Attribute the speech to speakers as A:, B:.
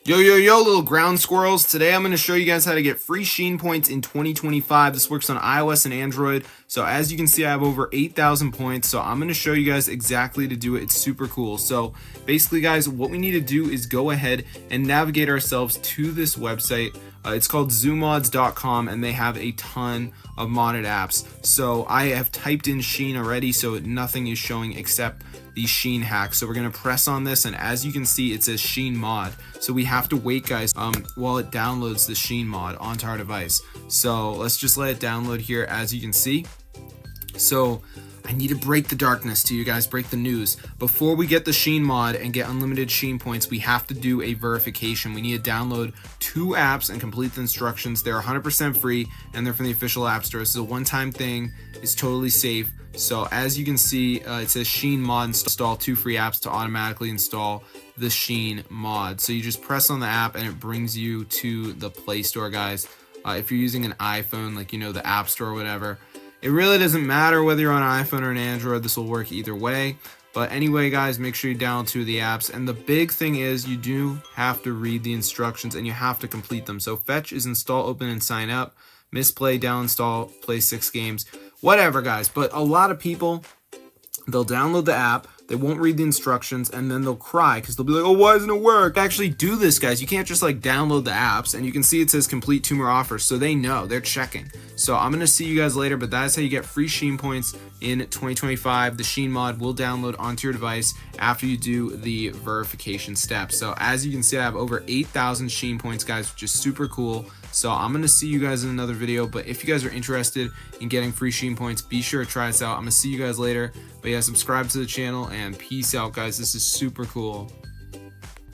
A: Yo, little ground squirrels. Today I'm going to show you guys how to get free SHEIN points in 2025. This works on iOS and Android. So as you can see, I have over 8,000 points. So I'm going to show you guys exactly to do it. It's super cool. So basically, guys, what we need to do is go ahead and navigate ourselves to this website. It's called zoomods.com, and they have a ton of modded apps. So I have typed in SHEIN already, so nothing is showing except the SHEIN hack. So we're gonna press on this, and as you can see, it says SHEIN mod. So we have to wait, guys, while it downloads the SHEIN mod onto our device. So let's just let it download here, as you can see. So I need to break the darkness to you guys, break the news. Before we get the SHEIN mod and get unlimited SHEIN points, we have to do a verification. We need to download 2 apps and complete the instructions. They're 100% free, and they're from the official app store. This is a one-time thing. It's totally safe. So as you can see, it says SHEIN mod install 2 free apps to automatically install the SHEIN mod. So you just press on the app and it brings you to the Play Store, guys. If you're using an iPhone, like, you know, the App Store or whatever, it really doesn't matter whether you're on an iPhone or an Android. This will work either way. But anyway, guys, make sure you download 2 of the apps. And the big thing is you do have to read the instructions and you have to complete them. So fetch is install, open, and sign up. Misplay, down, install, play 6 games. Whatever, guys. But a lot of people, they'll download the app, they won't read the instructions, and then they'll cry because they'll be like, oh, why doesn't it work? Actually do this, guys. You can't just like download the apps, and you can see it says complete 2 more offers, so they know, they're checking. So I'm going to see you guys later, but that's how you get free SHEIN points in 2025. The SHEIN mod will download onto your device after you do the verification steps. So as you can see, I have over 8,000 SHEIN points, guys, which is super cool. So I'm going to see you guys in another video, but if you guys are interested in getting free SHEIN points, be sure to try this out. I'm going to see you guys later, but yeah, subscribe to the channel and peace out, guys. This is super cool.